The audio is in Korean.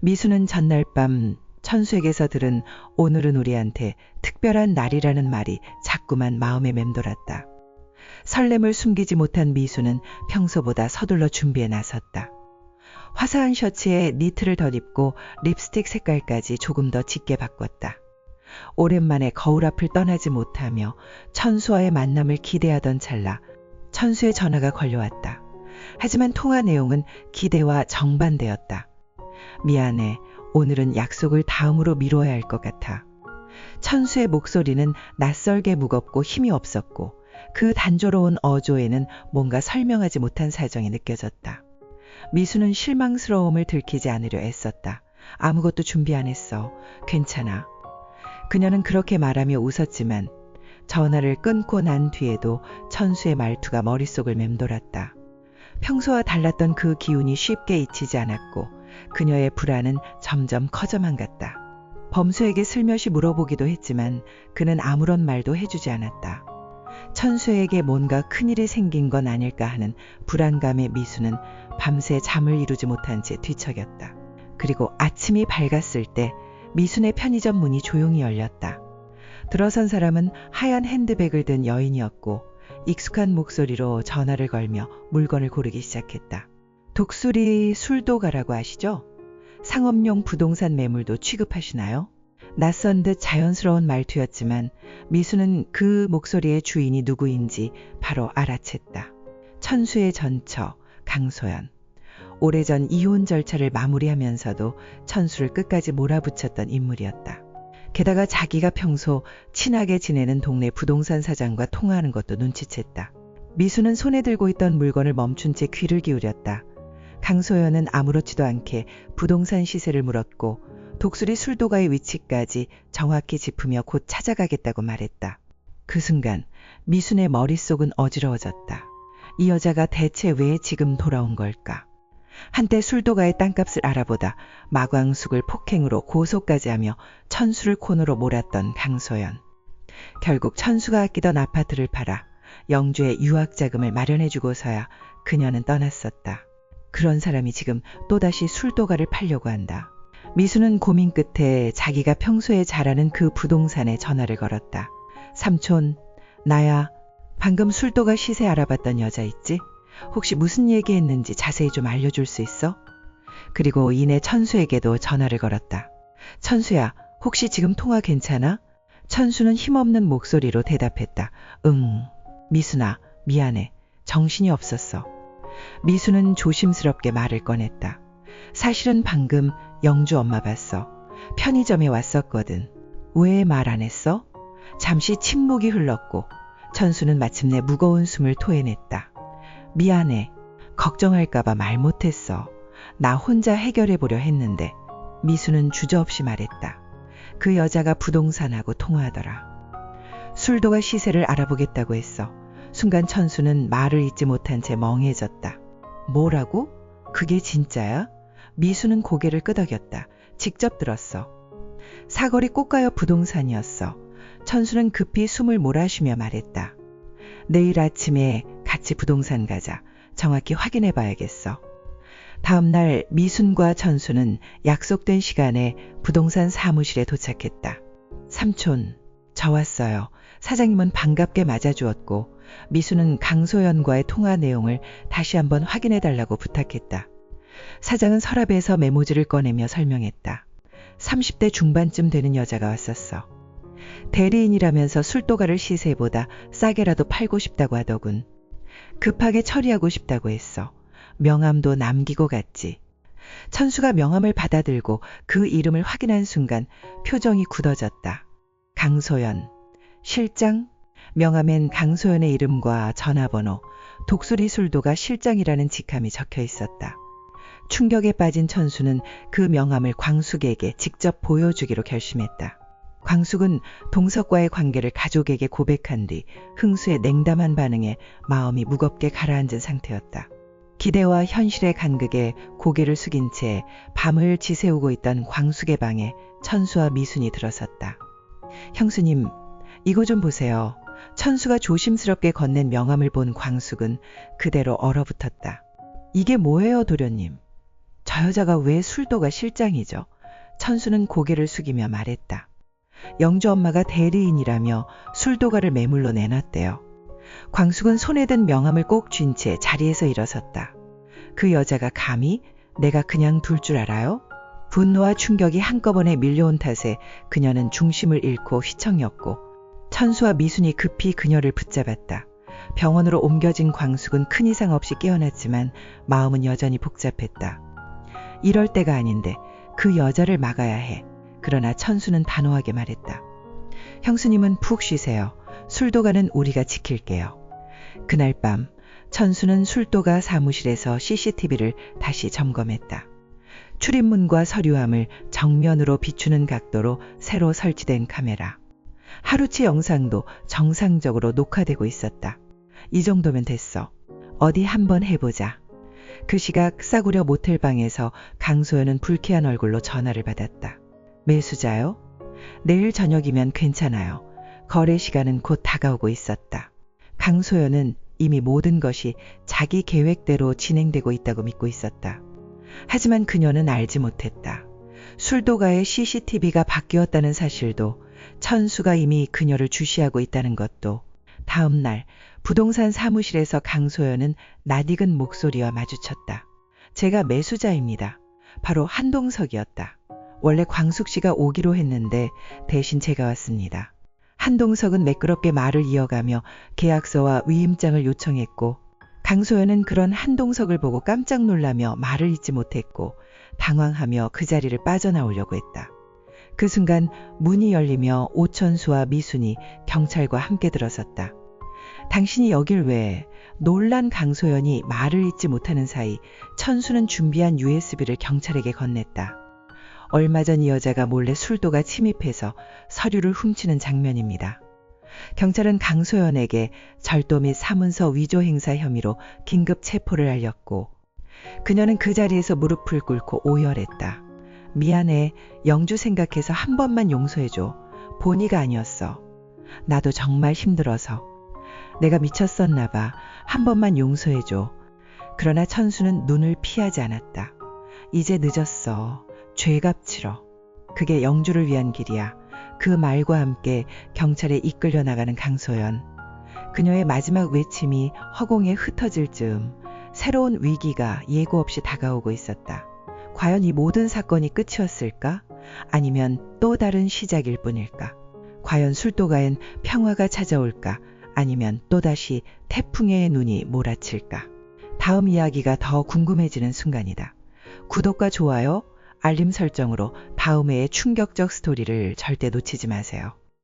미수는 전날 밤 천수에게서 들은 오늘은 우리한테 특별한 날이라는 말이 자꾸만 마음에 맴돌았다. 설렘을 숨기지 못한 미수는 평소보다 서둘러 준비에 나섰다. 화사한 셔츠에 니트를 덧입고 립스틱 색깔까지 조금 더 짙게 바꿨다. 오랜만에 거울 앞을 떠나지 못하며 천수와의 만남을 기대하던 찰나 천수의 전화가 걸려왔다. 하지만 통화 내용은 기대와 정반대였다. 미안해. 오늘은 약속을 다음으로 미뤄야 할 것 같아. 천수의 목소리는 낯설게 무겁고 힘이 없었고 그 단조로운 어조에는 뭔가 설명하지 못한 사정이 느껴졌다. 미수는 실망스러움을 들키지 않으려 애썼다. 아무것도 준비 안 했어. 괜찮아. 그녀는 그렇게 말하며 웃었지만 전화를 끊고 난 뒤에도 천수의 말투가 머릿속을 맴돌았다. 평소와 달랐던 그 기운이 쉽게 잊히지 않았고 그녀의 불안은 점점 커져만 갔다. 범수에게 슬며시 물어보기도 했지만 그는 아무런 말도 해주지 않았다. 천수에게 뭔가 큰일이 생긴 건 아닐까 하는 불안감에 미수는 밤새 잠을 이루지 못한 채 뒤척였다. 그리고 아침이 밝았을 때 미순의 편의점 문이 조용히 열렸다. 들어선 사람은 하얀 핸드백을 든 여인이었고 익숙한 목소리로 전화를 걸며 물건을 고르기 시작했다. 독수리 술도가라고 아시죠? 상업용 부동산 매물도 취급하시나요? 낯선 듯 자연스러운 말투였지만 미수는 그 목소리의 주인이 누구인지 바로 알아챘다. 천수의 전처 강소연. 오래전 이혼 절차를 마무리하면서도 천수를 끝까지 몰아붙였던 인물이었다. 게다가 자기가 평소 친하게 지내는 동네 부동산 사장과 통화하는 것도 눈치챘다. 미수는 손에 들고 있던 물건을 멈춘 채 귀를 기울였다. 강소연은 아무렇지도 않게 부동산 시세를 물었고 독수리 술도가의 위치까지 정확히 짚으며 곧 찾아가겠다고 말했다. 그 순간 미순의 머릿속은 어지러워졌다. 이 여자가 대체 왜 지금 돌아온 걸까? 한때 술도가의 땅값을 알아보다 마광숙을 폭행으로 고소까지 하며 천수를 콘으로 몰았던 강소연. 결국 천수가 아끼던 아파트를 팔아 영주의 유학자금을 마련해주고서야 그녀는 떠났었다. 그런 사람이 지금 또다시 술도가를 팔려고 한다. 미수는 고민 끝에 자기가 평소에 잘하는 그 부동산에 전화를 걸었다. 삼촌, 나야. 방금 술도가 시세 알아봤던 여자 있지? 혹시 무슨 얘기했는지 자세히 좀 알려줄 수 있어? 그리고 이내 천수에게도 전화를 걸었다. 천수야, 혹시 지금 통화 괜찮아? 천수는 힘없는 목소리로 대답했다. 응. 미순아, 미안해. 정신이 없었어. 미수는 조심스럽게 말을 꺼냈다. 사실은 방금 영주 엄마 봤어. 편의점에 왔었거든. 왜 말 안 했어? 잠시 침묵이 흘렀고 천수는 마침내 무거운 숨을 토해냈다. 미안해. 걱정할까봐 말 못했어. 나 혼자 해결해보려 했는데. 미수는 주저없이 말했다. 그 여자가 부동산하고 통화하더라. 술도가 시세를 알아보겠다고 했어. 순간 천수는 말을 잇지 못한 채 멍해졌다. 뭐라고? 그게 진짜야? 미수는 고개를 끄덕였다. 직접 들었어. 사거리 꽃가요 부동산이었어. 천수는 급히 숨을 몰아쉬며 말했다. 내일 아침에 같이 부동산 가자. 정확히 확인해 봐야겠어. 다음 날 미순과 천수는 약속된 시간에 부동산 사무실에 도착했다. 삼촌, 저 왔어요. 사장님은 반갑게 맞아주었고 미수는 강소연과의 통화 내용을 다시 한번 확인해 달라고 부탁했다. 사장은 서랍에서 메모지를 꺼내며 설명했다. 30대 중반쯤 되는 여자가 왔었어. 대리인이라면서 술도가를 시세보다 싸게라도 팔고 싶다고 하더군. 급하게 처리하고 싶다고 했어. 명함도 남기고 갔지. 천수가 명함을 받아들고 그 이름을 확인한 순간 표정이 굳어졌다. 강소연. 실장? 명함엔 강소연의 이름과 전화번호, 독수리 술도가 실장이라는 직함이 적혀 있었다. 충격에 빠진 천수는 그 명함을 광숙에게 직접 보여주기로 결심했다. 광숙은 동석과의 관계를 가족에게 고백한 뒤 흥수의 냉담한 반응에 마음이 무겁게 가라앉은 상태였다. 기대와 현실의 간극에 고개를 숙인 채 밤을 지새우고 있던 광숙의 방에 천수와 미순이 들어섰다. 형수님, 이거 좀 보세요. 천수가 조심스럽게 건넨 명함을 본 광숙은 그대로 얼어붙었다. 이게 뭐예요, 도련님? 저 여자가 왜 술도가 실장이죠? 천수는 고개를 숙이며 말했다. 영주 엄마가 대리인이라며 술도가를 매물로 내놨대요. 광숙은 손에 든 명함을 꼭 쥔 채 자리에서 일어섰다. 그 여자가 감히 내가 그냥 둘 줄 알아요? 분노와 충격이 한꺼번에 밀려온 탓에 그녀는 중심을 잃고 휘청였고 천수와 미순이 급히 그녀를 붙잡았다. 병원으로 옮겨진 광숙은 큰 이상 없이 깨어났지만 마음은 여전히 복잡했다. 이럴 때가 아닌데 그 여자를 막아야 해. 그러나 천수는 단호하게 말했다. 형수님은 푹 쉬세요. 술도가는 우리가 지킬게요. 그날 밤 천수는 술도가 사무실에서 CCTV를 다시 점검했다. 출입문과 서류함을 정면으로 비추는 각도로 새로 설치된 카메라. 하루치 영상도 정상적으로 녹화되고 있었다. 이 정도면 됐어. 어디 한번 해보자. 그 시각 싸구려 모텔방에서 강소연은 불쾌한 얼굴로 전화를 받았다. 매수자요? 내일 저녁이면 괜찮아요. 거래 시간은 곧 다가오고 있었다. 강소연은 이미 모든 것이 자기 계획대로 진행되고 있다고 믿고 있었다. 하지만 그녀는 알지 못했다. 술도가의 CCTV가 바뀌었다는 사실도, 천수가 이미 그녀를 주시하고 있다는 것도. 다음 날 부동산 사무실에서 강소연은 낯익은 목소리와 마주쳤다. 제가 매수자입니다. 바로 한동석이었다. 원래 광숙 씨가 오기로 했는데 대신 제가 왔습니다. 한동석은 매끄럽게 말을 이어가며 계약서와 위임장을 요청했고, 강소연은 그런 한동석을 보고 깜짝 놀라며 말을 잇지 못했고 당황하며 그 자리를 빠져나오려고 했다. 그 순간 문이 열리며 오천수와 미순이 경찰과 함께 들어섰다. 당신이 여길 왜? 놀란 강소연이 말을 잇지 못하는 사이 천수는 준비한 USB를 경찰에게 건넸다. 얼마 전 이 여자가 몰래 술도가 침입해서 서류를 훔치는 장면입니다. 경찰은 강소연에게 절도 및 사문서 위조 행사 혐의로 긴급 체포를 알렸고, 그녀는 그 자리에서 무릎을 꿇고 오열했다. 미안해. 영주 생각해서 한 번만 용서해줘. 본의가 아니었어. 나도 정말 힘들어서. 내가 미쳤었나 봐. 한 번만 용서해줘. 그러나 천수는 눈을 피하지 않았다. 이제 늦었어. 죄값 치러. 그게 영주를 위한 길이야. 그 말과 함께 경찰에 이끌려 나가는 강소연. 그녀의 마지막 외침이 허공에 흩어질 즈음 새로운 위기가 예고 없이 다가오고 있었다. 과연 이 모든 사건이 끝이었을까? 아니면 또 다른 시작일 뿐일까? 과연 술도가엔 평화가 찾아올까? 아니면 또다시 태풍의 눈이 몰아칠까? 다음 이야기가 더 궁금해지는 순간이다. 구독과 좋아요, 알림 설정으로 다음 회의 충격적 스토리를 절대 놓치지 마세요.